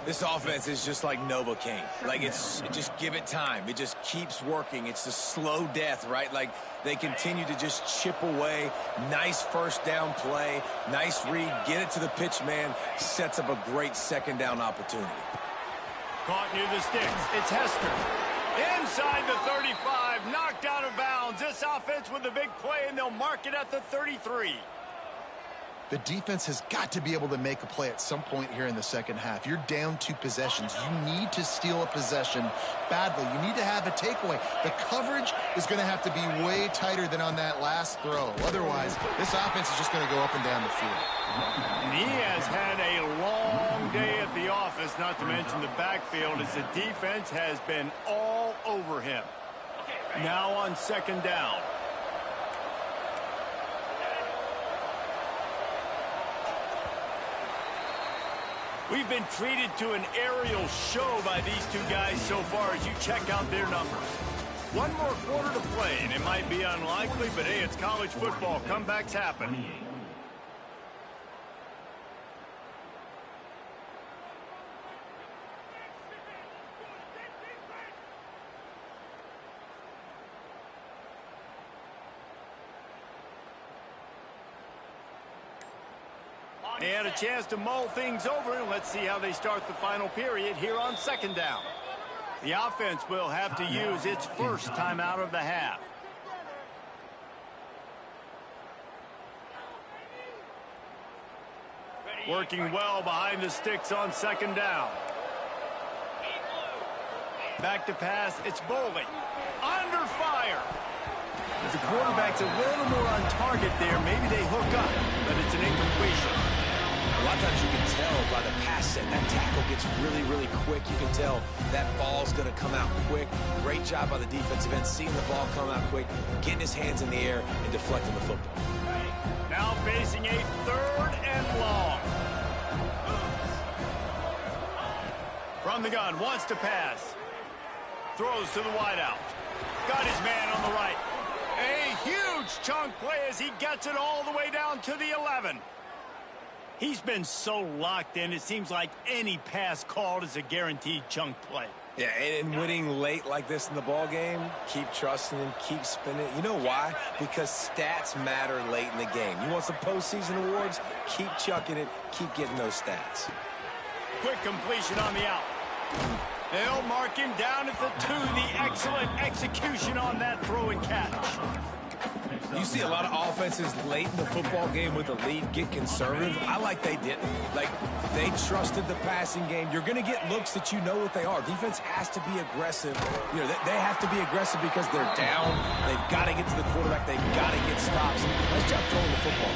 This offense is just like Novocaine. Like, just give it time. It just keeps working. It's the slow death, right? Like, they continue to just chip away. Nice first down play. Nice read. Get it to the pitch man. Sets up a great second down opportunity. Caught near the sticks. It's Hester. Inside the 35. Knocked out of bounds. This offense with a big play, and they'll mark it at the 33. The defense has got to be able to make a play at some point here in the second half. You're down 2 possessions. You need to steal a possession badly. You need to have a takeaway. The coverage is going to have to be way tighter than on that last throw. Otherwise, this offense is just going to go up and down the field. And he has had a long day at the office, not to mention the backfield, as the defense has been all over him. Now on second down. We've been treated to an aerial show by these two guys so far as you check out their numbers. One more quarter to play, and it might be unlikely, but hey, it's college football. Comebacks happen. They had a chance to mull things over, and let's see how they start the final period here on second down. The offense will have to use its first timeout of the half. Working well behind the sticks on second down. Back to pass, it's Boley. Under fire. The quarterback's a little more on target there. Maybe they hook up, but it's an incompletion. A lot of times you can tell by the pass set, that tackle gets really, really quick. You can tell that ball's going to come out quick. Great job by the defensive end, seeing the ball come out quick, getting his hands in the air, and deflecting the football. Now facing a third and long. From the gun, wants to pass. Throws to the wideout. Got his man on the right. A huge chunk play as he gets it all the way down to the 11. He's been so locked in, it seems like any pass called is a guaranteed chunk play. Yeah, and winning late like this in the ball game, keep trusting him, keep spinning. You know why? Because stats matter late in the game. You want some postseason awards? Keep chucking it, keep getting those stats. Quick completion on the out. They'll mark him down at the 2. The excellent execution on that throw and catch. You see a lot of offenses late in the football game with a lead get conservative. I like they didn't. Like, they trusted the passing game. You're going to get looks that you know what they are. Defense has to be aggressive. You know, they have to be aggressive because they're down. They've got to get to the quarterback. They've got to get stops. Nice job throwing the football.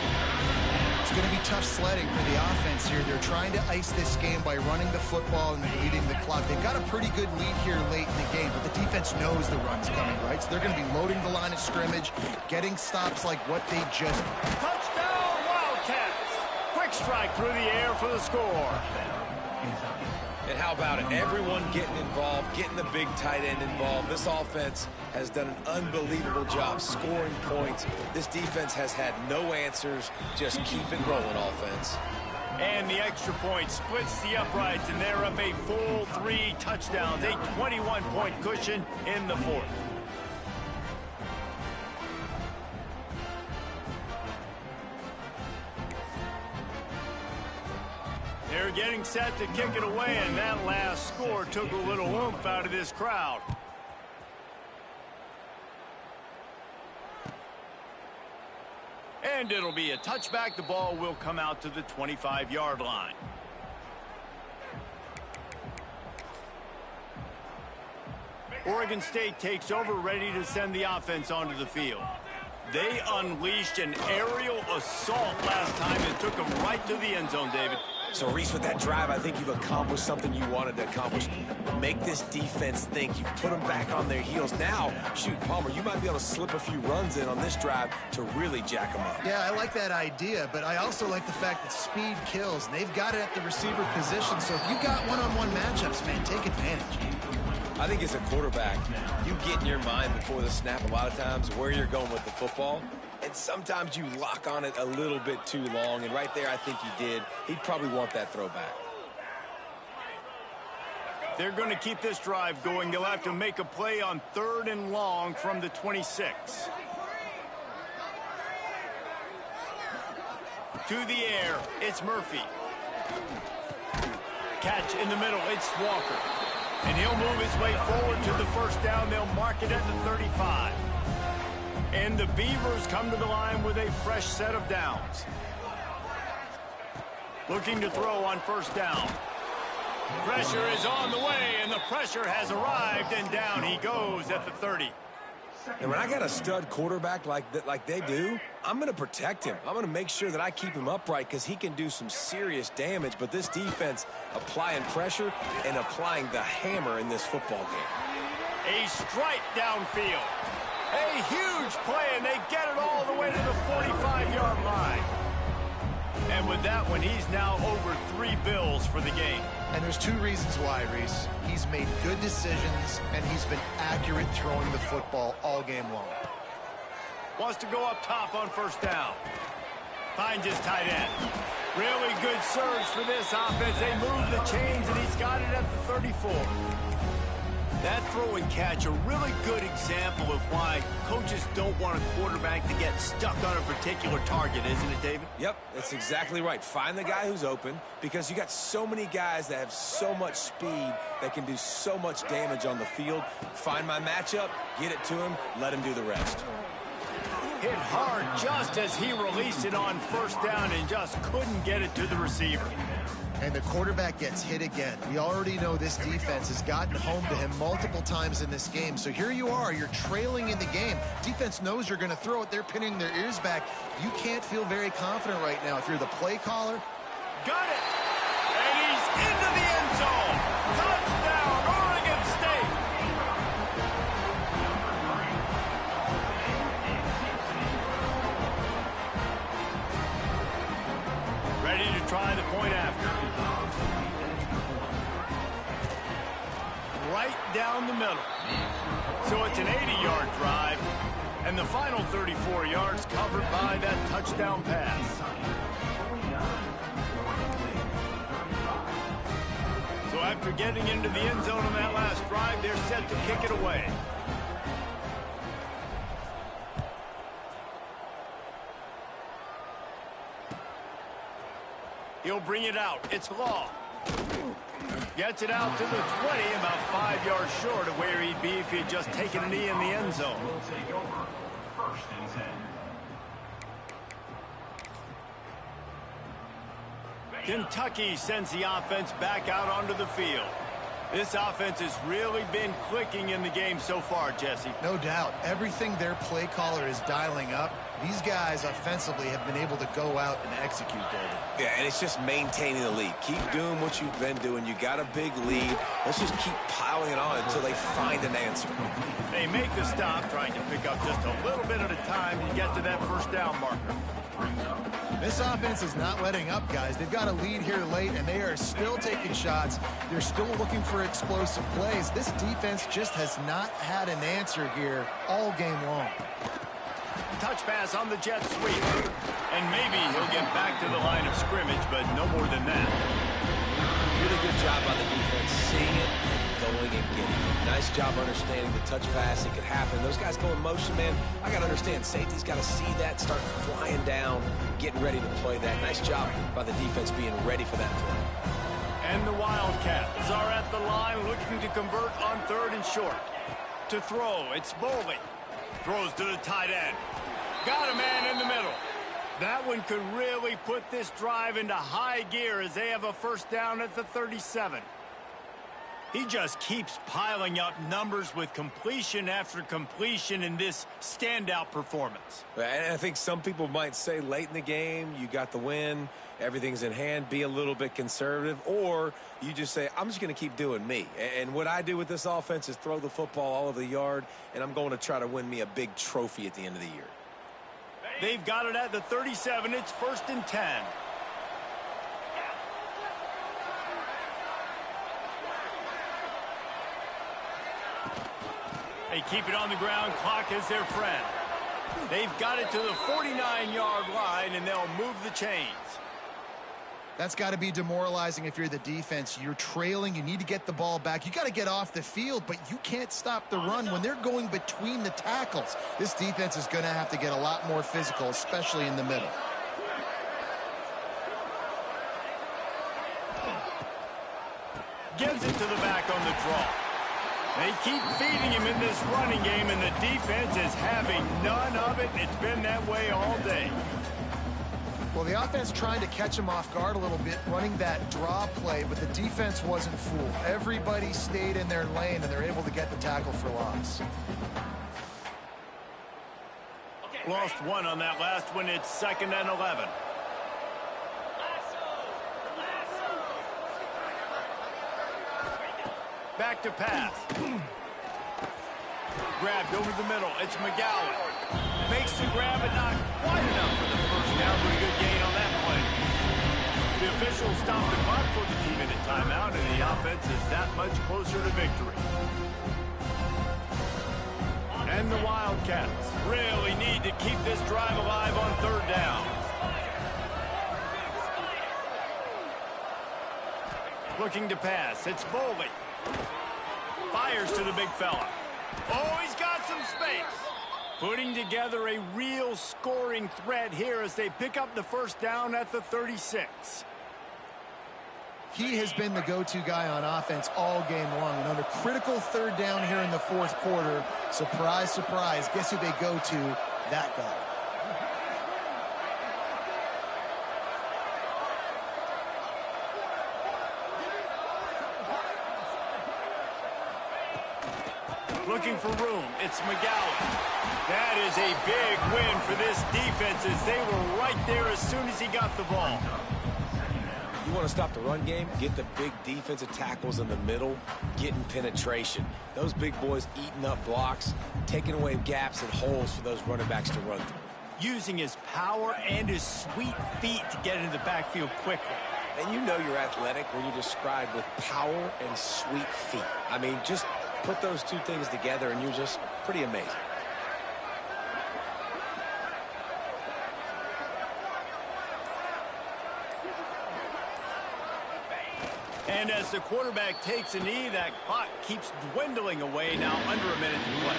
It's going to be tough sledding for the offense here. They're trying to ice this game by running the football and leading the clock. They've got a pretty good lead here late in the game, but the defense knows the run's coming, right? So they're going to be loading the line of scrimmage, getting stops like what they just... Touchdown, Wildcats! Quick strike through the air for the score. And how about it? Everyone getting involved, getting the big tight end involved. This offense has done an unbelievable job scoring points. This defense has had no answers. Just keep it rolling, offense. And the extra point splits the uprights, and they're up a full 3 touchdowns, a 21-point cushion in the fourth. They're getting set to kick it away, and that last score took a little oomph out of this crowd. And it'll be a touchback. The ball will come out to the 25-yard line. Oregon State takes over, ready to send the offense onto the field. They unleashed an aerial assault last time and took them right to the end zone, David. So, Reese, with that drive, I think you've accomplished something you wanted to accomplish. Make this defense think. You put them back on their heels. Now, shoot, Palmer, you might be able to slip a few runs in on this drive to really jack them up. Yeah, I like that idea, but I also like the fact that speed kills. They've got it at the receiver position, so if you've got one-on-one matchups, man, take advantage. I think as a quarterback, you get in your mind before the snap a lot of times where you're going with the football. And sometimes you lock on it a little bit too long, and right there I think he did. He'd probably want that throw back. They're going to keep this drive going. They'll have to make a play on 3rd and long from the 26. To the air, it's Murphy. Catch in the middle, it's Walker. And he'll move his way forward to the first down. They'll mark it at the 35. And the Beavers come to the line with a fresh set of downs. Looking to throw on first down. Pressure is on the way, and the pressure has arrived, and down he goes at the 30. And when I got a stud quarterback like they do, I'm going to protect him. I'm going to make sure that I keep him upright because he can do some serious damage. But this defense applying pressure and applying the hammer in this football game. A strike downfield. A huge play, and they get it all the way to the 45-yard line. And with that one, he's now over 3 bills for the game. And there's 2 reasons why, Reese. He's made good decisions, and he's been accurate throwing the football all game long. Wants to go up top on first down. Finds his tight end. Really good surge for this offense. They move the chains, and he's got it at the 34. That throw and catch, a really good example of why coaches don't want a quarterback to get stuck on a particular target, isn't it, David? Yep, that's exactly right. Find the guy who's open because you got so many guys that have so much speed that can do so much damage on the field. Find my matchup, get it to him, let him do the rest. Hit hard just as he released it on first down and just couldn't get it to the receiver. And the quarterback gets hit again. We already know this defense has gotten home to him multiple times in this game. So here you are, you're trailing in the game. Defense knows you're going to throw it. They're pinning their ears back. You can't feel very confident right now if you're the play caller. Got it! And he's into the end zone! Touchdown, Oregon State! Ready to try the point after. Right down the middle. So it's an 80-yard drive, and the final 34 yards covered by that touchdown pass. So after getting into the end zone on that last drive, they're set to kick it away. He'll bring it out. It's Law. Gets it out to the 20, about 5 yards short of where he'd be if he had just taken a knee in the end zone. Will take over. 1st and 10. Kentucky sends the offense back out onto the field. This offense has really been clicking in the game so far, Jesse. No doubt. Everything their play caller is dialing up, these guys offensively have been able to go out and execute, David. Yeah, and it's just maintaining the lead. Keep doing what you've been doing. You got a big lead. Let's just keep piling it on until they find an answer. They make the stop, trying to pick up just a little bit at a time to get to that first down marker. This offense is not letting up, guys. They've got a lead here late, and they are still taking shots. They're still looking for explosive plays. This defense just has not had an answer here all game long. Touch pass on the jet sweep. And maybe he'll get back to the line of scrimmage, but no more than that. Really good job by the defense, seeing it, going and getting it. Nice job understanding the touch pass. It could happen. Those guys go in motion, man. I got to understand, safety's got to see that, start flying down, getting ready to play that. Nice job by the defense being ready for that play. And the Wildcats are at the line looking to convert on 3rd and short. To throw, it's Bowling. Throws to the tight end. Got a man in the middle. That one could really put this drive into high gear as they have a first down at the 37. He just keeps piling up numbers with completion after completion in this standout performance. And I think some people might say late in the game, you got the win, everything's in hand, be a little bit conservative, or you just say, I'm just going to keep doing me. And what I do with this offense is throw the football all over the yard, and I'm going to try to win me a big trophy at the end of the year. They've got it at the 37. It's 1st and 10. They keep it on the ground. Clock is their friend. They've got it to the 49-yard line, and they'll move the chains. That's got to be demoralizing if you're the defense. You're trailing. You need to get the ball back. You got to get off the field, but you can't stop the run when they're going between the tackles. This defense is going to have to get a lot more physical, especially in the middle. Gives it to the back on the draw. They keep feeding him in this running game, and the defense is having none of it. It's been that way all day. Well, the offense trying to catch him off guard a little bit, running that draw play, but the defense wasn't fooled. Everybody stayed in their lane, and they're able to get the tackle for loss. Lost one on that last one. It's 2nd and 11. Back to pass. Grabbed over the middle. It's McGowan. Makes the grab, but not quite enough for the first down. Pretty good gain on that play. The officials stopped the clock for the 2-minute timeout, and the offense is that much closer to victory. And the Wildcats really need to keep this drive alive on 3rd down. Looking to pass. It's Boley. Fires to the big fella. Oh, he's got some space. Putting together a real scoring threat here as they pick up the first down at the 36. He has been the go-to guy on offense all game long. And on a critical 3rd down here in the 4th quarter, surprise, surprise, guess who they go to? That guy. Looking for room. It's McGowan. That is a big win for this defense as they were right there as soon as he got the ball. You want to stop the run game? Get the big defensive tackles in the middle, getting penetration. Those big boys eating up blocks, taking away gaps and holes for those running backs to run through. Using his power and his sweet feet to get into the backfield quickly. And you know you're athletic when you describe with power and sweet feet. I mean, just put those two things together and you're just pretty amazing. And as the quarterback takes a knee, that clock keeps dwindling away, now under a minute to play.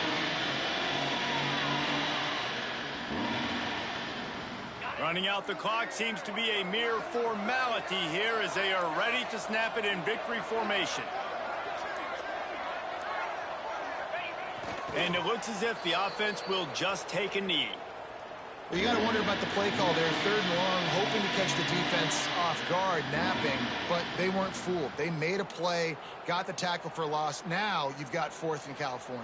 Running out the clock seems to be a mere formality here as they are ready to snap it in victory formation. And it looks as if the offense will just take a knee. Well, you got to wonder about the play call there. 3rd and long, hoping to catch the defense off guard, napping, but they weren't fooled. They made a play, got the tackle for loss. Now you've got 4th in California.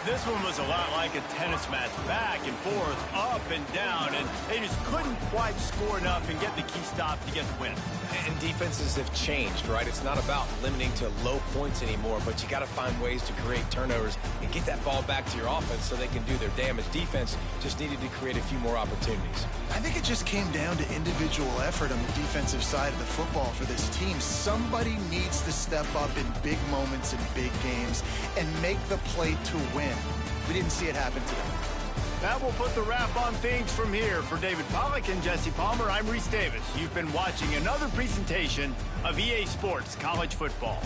This one was a lot like a tennis match, back and forth, up and down, and they just couldn't quite score enough and get the key stop to get the win. And defenses have changed, right? It's not about limiting to low points anymore, but you got to find ways to create turnovers and get that ball back to your offense so they can do their damage. Defense just needed to create a few more opportunities. I think it just came down to individual effort on the defensive side of the football for this team. Somebody needs to step up in big moments in big games and make the play to win. We didn't see it happen today. That will put the wrap on things from here. For David Pollack and Jesse Palmer, I'm Reese Davis. You've been watching another presentation of EA Sports College Football.